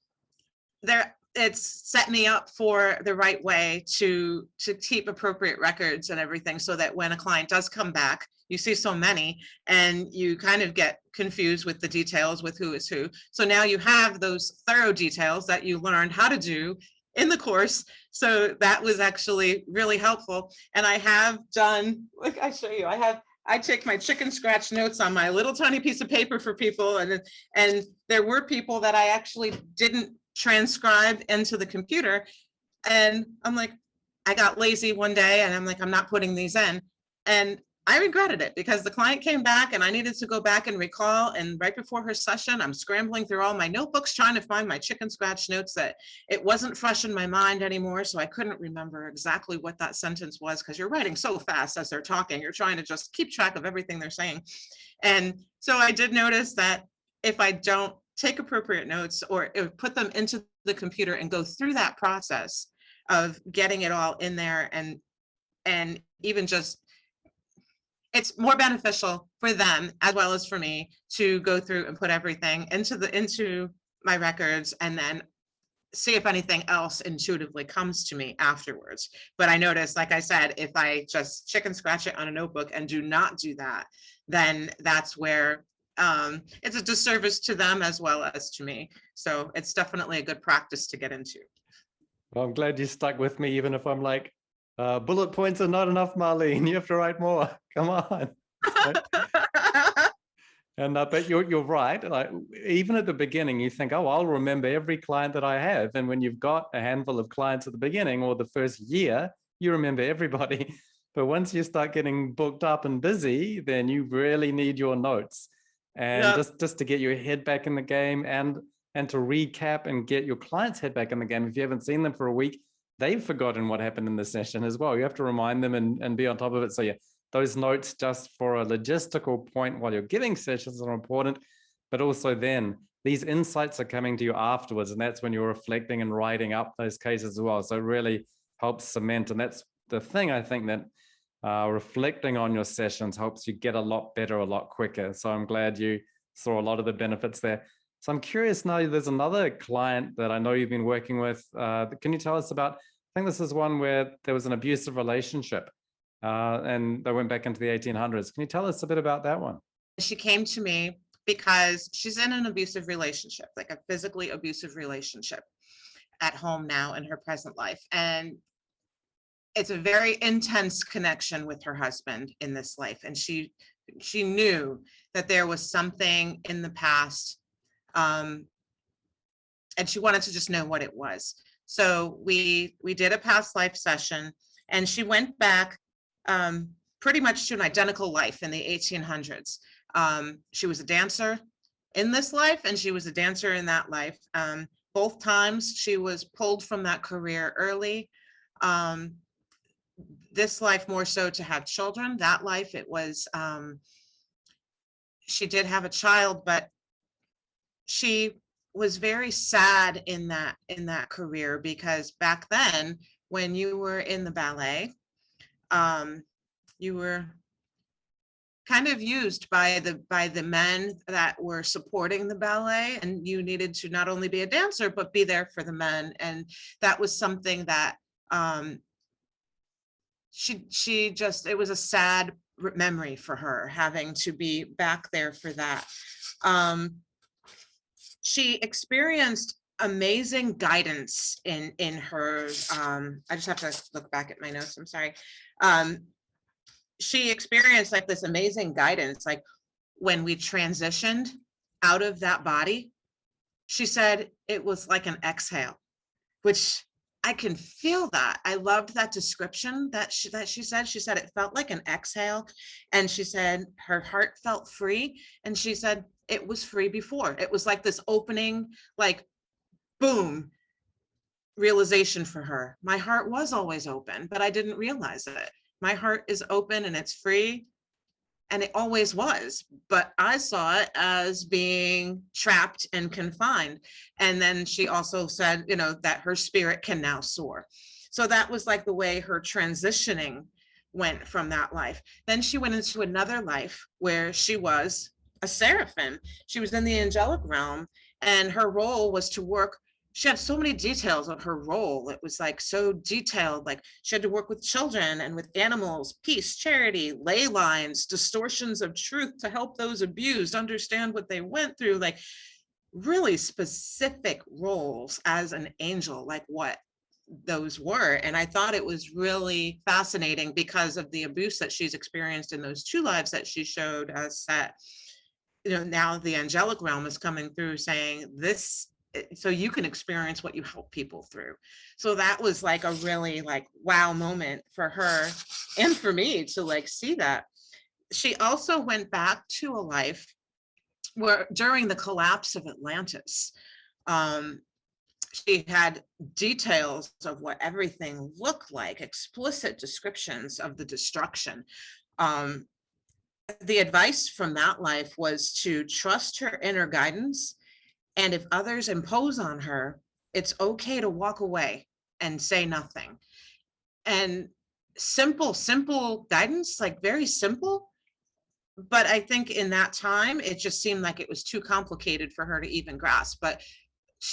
it's set me up for the right way to keep appropriate records and everything, so that when a client does come back, you see so many and you kind of get confused with the details with who is who. So now you have those thorough details that you learned how to do in the course. So that was actually really helpful. And I have done, like I show you, I take my chicken scratch notes on my little tiny piece of paper for people. And there were people that I actually didn't transcribe into the computer. And I'm like, I got lazy one day and I'm like, I'm not putting these in. And I regretted it, because the client came back and I needed to go back and recall. And right before her session, I'm scrambling through all my notebooks trying to find my chicken scratch notes that it wasn't fresh in my mind anymore. So I couldn't remember exactly what that sentence was, because you're writing so fast as they're talking. You're trying to just keep track of everything they're saying. And so I did notice that if I don't take appropriate notes or put them into the computer and go through that process of getting it all in there, and even just, it's more beneficial for them as well as for me to go through and put everything into my records, and then see if anything else intuitively comes to me afterwards. But I noticed, like I said, if I just chicken scratch it on a notebook and do not do that, then that's where it's a disservice to them as well as to me. So it's definitely a good practice to get into. Well, I'm glad you stuck with me, even if I'm like, bullet points are not enough, Marlene. You have to write more. Come on. And but you're right. Like, even at the beginning, you think, oh, I'll remember every client that I have. And when you've got a handful of clients at the beginning or the first year, you remember everybody. But once you start getting booked up and busy, then you really need your notes. And Yep. just to get your head back in the game, and to recap and get your clients' head back in the game. If you haven't seen them for a week, they've forgotten what happened in the session as well. You have to remind them and be on top of it. So yeah, those notes, just for a logistical point while you're giving sessions, are important, but also then these insights are coming to you afterwards, and that's when you're reflecting and writing up those cases as well. So it really helps cement, and that's the thing, I think, that reflecting on your sessions helps you get a lot better a lot quicker. So I'm glad you saw a lot of the benefits there. So I'm curious now, there's another client that I know you've been working with. Can you tell us about, I think this is one where there was an abusive relationship and they went back into the 1800s. Can you tell us a bit about that one? She came to me because she's in an abusive relationship, like a physically abusive relationship at home now in her present life. And it's a very intense connection with her husband in this life. And she knew that there was something in the past, and she wanted to just know what it was. So we did a past life session, and she went back pretty much to an identical life in the 1800s. She was a dancer in this life, and she was a dancer in that life. Both times she was pulled from that career early. This life more so to have children. That life, it was, she did have a child, but she was very sad in that career, because back then, when you were in the ballet, you were kind of used by the men that were supporting the ballet, and you needed to not only be a dancer but be there for the men. And that was something that she just, it was a sad memory for her, having to be back there for that. She experienced amazing guidance in her, I just have to look back at my notes, I'm sorry. she experienced like this amazing guidance. Like when we transitioned out of that body, she said it was like an exhale, which I can feel that. I loved that description that she said. She said it felt like an exhale. And she said her heart felt free. And she said it was free before. It was like this opening, like boom, realization for her. My heart was always open, but I didn't realize it. My heart is open and it's free. And it always was, but I saw it as being trapped and confined. And then she also said, you know, that her spirit can now soar. So that was like the way her transitioning went from that life. Then she went into another life where she was a seraphim. She was in the angelic realm, and her role was to work. She had so many details of her role. It was like so detailed. Like she had to work with children and with animals, peace, charity, ley lines, distortions of truth to help those abused understand what they went through. Like really specific roles as an angel, like what those were. And I thought it was really fascinating because of the abuse that she's experienced in those 2 lives that she showed us. That, you know, now the angelic realm is coming through saying this, so you can experience what you help people through. So that was like a really like wow moment for her and for me to like see that. She also went back to a life where during the collapse of Atlantis, she had details of what everything looked like, explicit descriptions of the destruction. The advice from that life was to trust her inner guidance. And if others impose on her, it's okay to walk away and say nothing. And simple guidance, like very simple. But I think in that time, it just seemed like it was too complicated for her to even grasp. But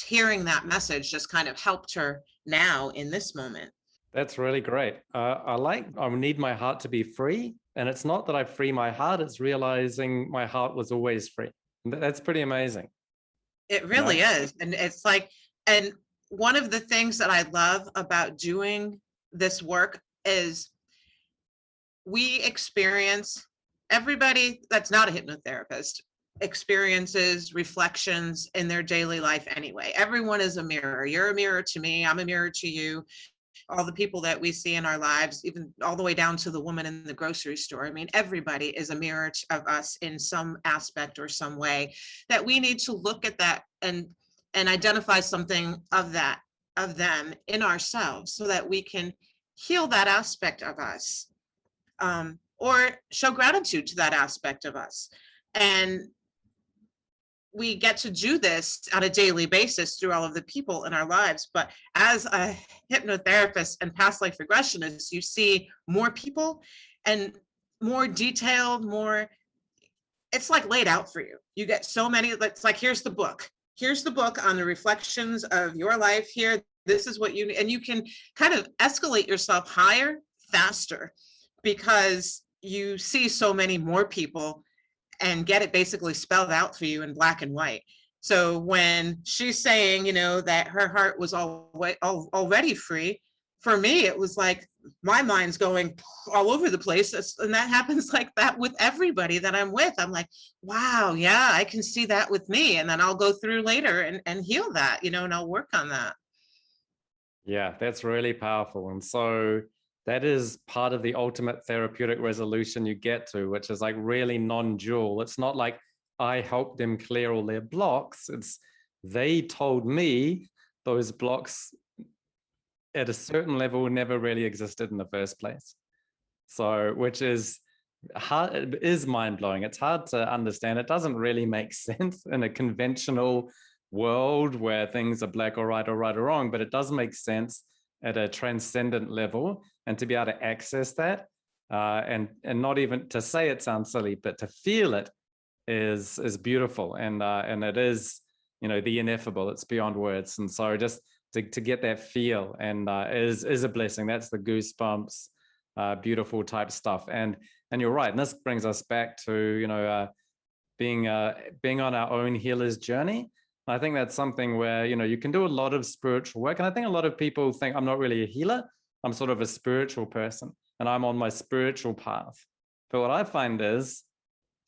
hearing that message just kind of helped her now in this moment. That's really great. I need my heart to be free. And it's not that I free my heart, it's realizing my heart was always free. That's pretty amazing. It really is. And it's like, and one of the things that I love about doing this work is we experience, everybody that's not a hypnotherapist experiences reflections in their daily life anyway. Everyone is a mirror. You're a mirror to me. I'm a mirror to you. All the people that we see in our lives, even all the way down to the woman in the grocery store. I mean, everybody is a mirror of us in some aspect or some way, that we need to look at that and identify something of that, of them in ourselves, so that we can heal that aspect of us, or show gratitude to that aspect of us. And we get to do this on a daily basis through all of the people in our lives. But as a hypnotherapist and past life regressionist, you see more people and more detailed, more, it's like laid out for you. You get so many, it's like, here's the book. Here's the book on the reflections of your life here. This is what you need. And you can kind of escalate yourself higher, faster, because you see so many more people and get it basically spelled out for you in black and white. So when she's saying, you know, that her heart was already free, for me, it was like my mind's going all over the place. And that happens like that with everybody that I'm with. I'm like, wow, yeah, I can see that with me. And then I'll go through later and heal that, you know, and I'll work on that. Yeah, that's really powerful. And so that is part of the ultimate therapeutic resolution you get to, which is like really non-dual. It's not like I helped them clear all their blocks. It's they told me those blocks at a certain level never really existed in the first place. So, which is hard, it is mind-blowing. It's hard to understand. It doesn't really make sense in a conventional world where things are black or right or right or wrong, but it does make sense at a transcendent level. And to be able to access that, and not even to say it sounds silly, but to feel it is beautiful, and it is, you know, the ineffable. It's beyond words. And so just to get that feel and is a blessing. That's the goosebumps, beautiful type stuff. And you're right. And this brings us back to, you know, being on our own healer's journey. I think that's something where, you know, you can do a lot of spiritual work. And I think a lot of people think I'm not really a healer. I'm sort of a spiritual person and I'm on my spiritual path. But what I find is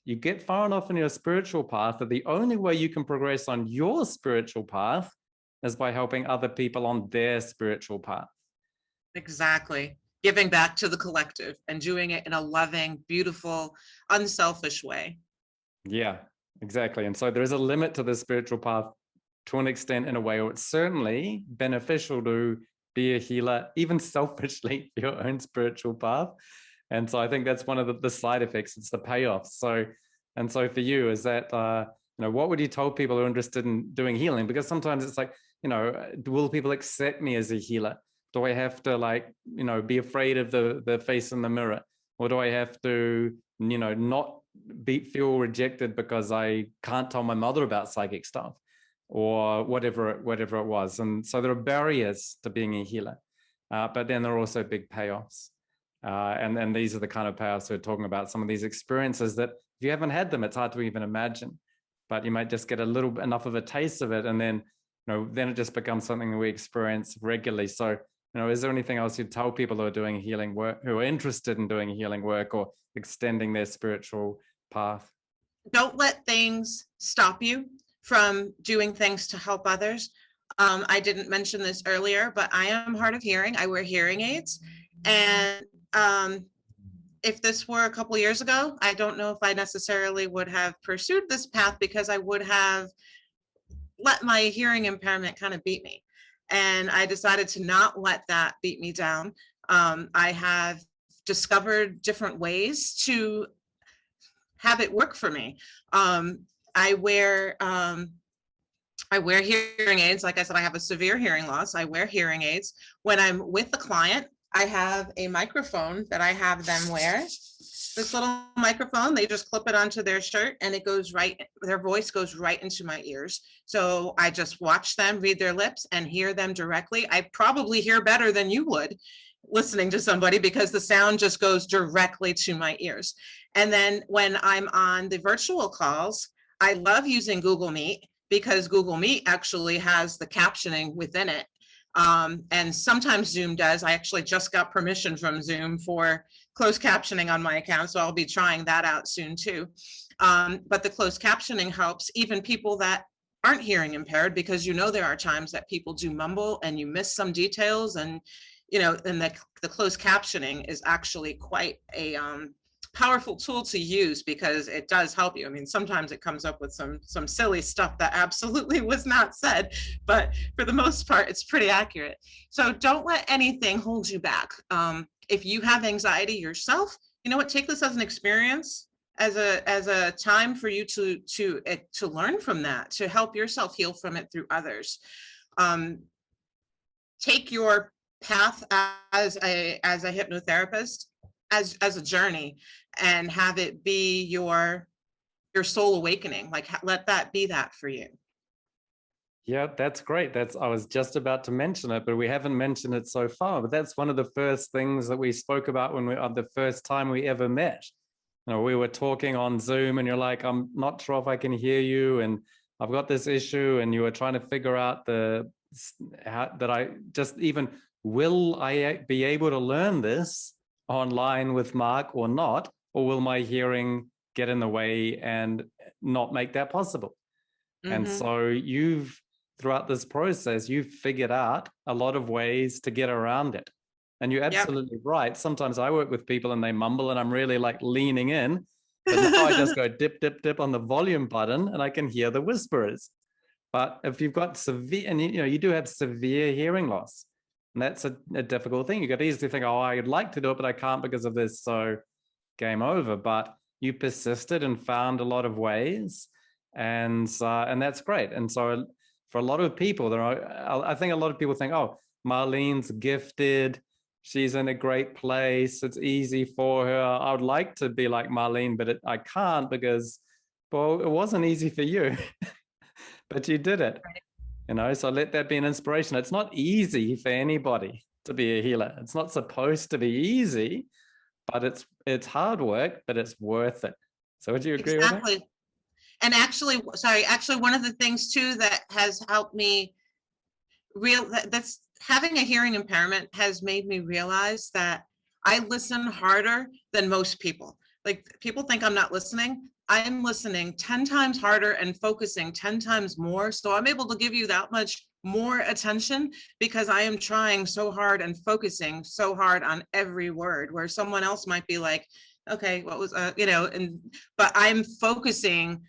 you get far enough in your spiritual path that the only way you can progress on your spiritual path is by helping other people on their spiritual path. Exactly. Giving back to the collective and doing it in a loving, beautiful, unselfish way. Yeah, exactly. And so there is a limit to the spiritual path to an extent, in a way, or it's certainly beneficial to be a healer, even selfishly, for your own spiritual path. And so I think that's one of the side effects. It's the payoff. So for you, is that, what would you tell people who are interested in doing healing? Because sometimes it's like, will people accept me as a healer? Do I have to be afraid of the face in the mirror? Or do I have to, not feel rejected because I can't tell my mother about psychic stuff, or whatever it was? And so there are barriers to being a healer, but then there are also big payoffs. And these are the kind of payoffs we're talking about. Some of these experiences that if you haven't had them, it's hard to even imagine, but you might just get enough of a taste of it. And then, then it just becomes something that we experience regularly. So, is there anything else you'd tell people who are doing healing work, who are interested in doing healing work or extending their spiritual path? Don't let things stop you from doing things to help others. I didn't mention this earlier, but I am hard of hearing. I wear hearing aids. And if this were a couple years ago, I don't know if I necessarily would have pursued this path, because I would have let my hearing impairment kind of beat me. And I decided to not let that beat me down. I have discovered different ways to have it work for me. I wear hearing aids. Like I said, I have a severe hearing loss. I wear hearing aids. When I'm with the client, I have a microphone that I have them wear. This little microphone, they just clip it onto their shirt, and it goes their voice goes right into my ears. So I just watch them read their lips and hear them directly. I probably hear better than you would listening to somebody, because the sound just goes directly to my ears. And then when I'm on the virtual calls, I love using Google Meet, because Google Meet actually has the captioning within it. And sometimes Zoom does. I actually just got permission from Zoom for closed captioning on my account, so I'll be trying that out soon too. But the closed captioning helps even people that aren't hearing impaired, because there are times that people do mumble and you miss some details, and and the closed captioning is actually quite a powerful tool to use, because it does help you. I mean, sometimes it comes up with some silly stuff that absolutely was not said, but for the most part, it's pretty accurate. So don't let anything hold you back. If you have anxiety yourself, take this as an experience, as a time for you to learn from that, to help yourself heal from it through others. Take your path as a hypnotherapist as a journey, and have it be your soul awakening. Let that be that for you. Yeah, that's great. I was just about to mention it, but we haven't mentioned it so far. But that's one of the first things that we spoke about when the first time we ever met. We were talking on Zoom, and you're like, I'm not sure if I can hear you, and I've got this issue, and you were trying to figure out will I be able to learn this online with Mark or not, or will my hearing get in the way and not make that possible? Mm-hmm. And so throughout this process, you've figured out a lot of ways to get around it. And you're absolutely right. Sometimes I work with people and they mumble, and I'm really leaning in, but now I just go dip, dip, dip on the volume button, and I can hear the whisperers. But if you've got severe, and you do have severe hearing loss, and that's a difficult thing. You could easily think, oh, I'd like to do it, but I can't because of this. So game over. But you persisted and found a lot of ways, and that's great. And so for a lot of people, I think a lot of people think, oh, Marlene's gifted. She's in a great place. It's easy for her. I would like to be like Marlene, but I can't, because, well, it wasn't easy for you, but you did it. So let that be an inspiration. It's not easy for anybody to be a healer. It's not supposed to be easy, but it's hard work, but it's worth it. So would you agree with that? Exactly. And actually, one of the things too that has helped me that's having a hearing impairment has made me realize that I listen harder than most people. like people think I'm not listening. I'm listening 10 times harder and focusing 10 times more. So I'm able to give you that much more attention because I am trying so hard and focusing so hard on every word, where someone else might be like, okay, what was, but I'm focusing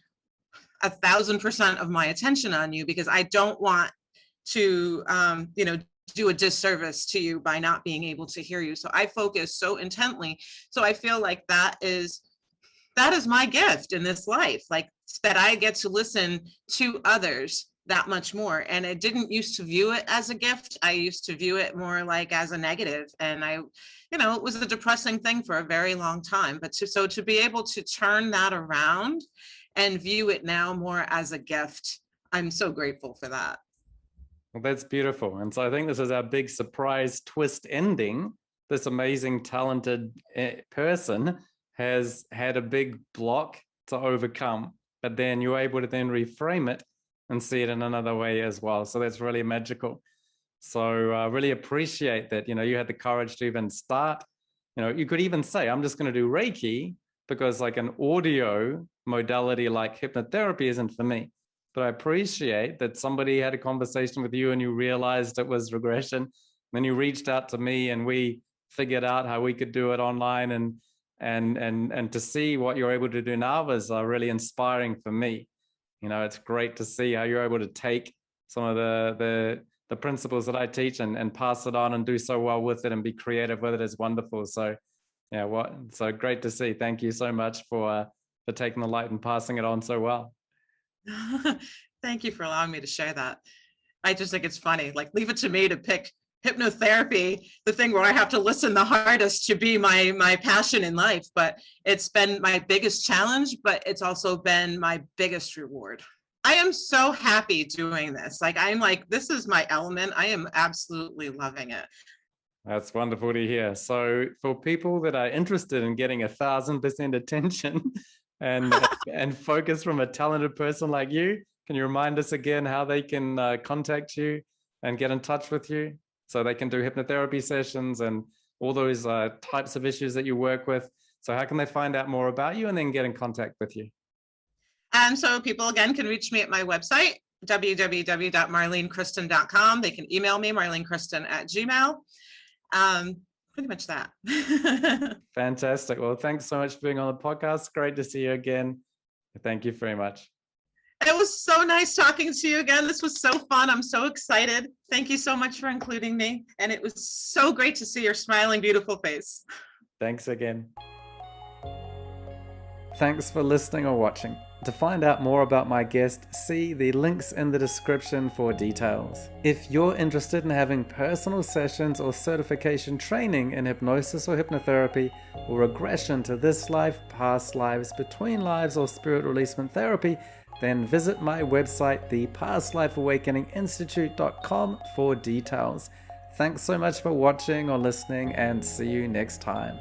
1,000% of my attention on you because I don't want to, do a disservice to you by not being able to hear you. So I focus so intently. So I feel like that is my gift in this life, like that I get to listen to others that much more. And I didn't used to view it as a gift. I used to view it more like as a negative. And it was a depressing thing for a very long time. But to be able to turn that around and view it now more as a gift, I'm so grateful for that. Well, that's beautiful. And so I think this is our big surprise twist ending. This amazing, talented person has had a big block to overcome, but then you're able to then reframe it and see it in another way as well. So that's really magical. So I really appreciate that, you had the courage to even start. You could even say, I'm just going to do Reiki because like an audio modality like hypnotherapy isn't for me. But I appreciate that somebody had a conversation with you and you realized it was regression. Then you reached out to me and we figured out how we could do it online, and to see what you're able to do now was really inspiring for me. It's great to see how you're able to take some of the principles that I teach and pass it on and do so well with it and be creative with it is wonderful. So so great to see. Thank you so much for taking the light and passing it on so well. Thank you for allowing me to share that. I just think it's funny, like leave it to me to pick hypnotherapy, the thing where I have to listen the hardest, to be my passion in life. But it's been my biggest challenge, but it's also been my biggest reward. I am so happy doing this. I'm like, this is my element. I am absolutely loving it. That's wonderful to hear. So for people that are interested in getting 1,000% attention and focus from a talented person like you, can you remind us again how they can contact you and get in touch with you so they can do hypnotherapy sessions and all those types of issues that you work with? So how can they find out more about you and then get in contact with you? So people, again, can reach me at my website, www.marlenekriston.com. They can email me, marlenekriston@gmail.com. Pretty much that. Fantastic. Well, thanks so much for being on the podcast. Great to see you again. Thank you very much. It was so nice talking to you again. This was so fun. I'm so excited. Thank you so much for including me. And it was so great to see your smiling, beautiful face. Thanks again. Thanks for listening or watching. To find out more about my guest, see the links in the description for details. If you're interested in having personal sessions or certification training in hypnosis or hypnotherapy, or regression to this life, past lives, between lives, or spirit releasement therapy, then visit my website, the Past Life Awakening Institute.com, for details. Thanks so much for watching or listening, and see you next time.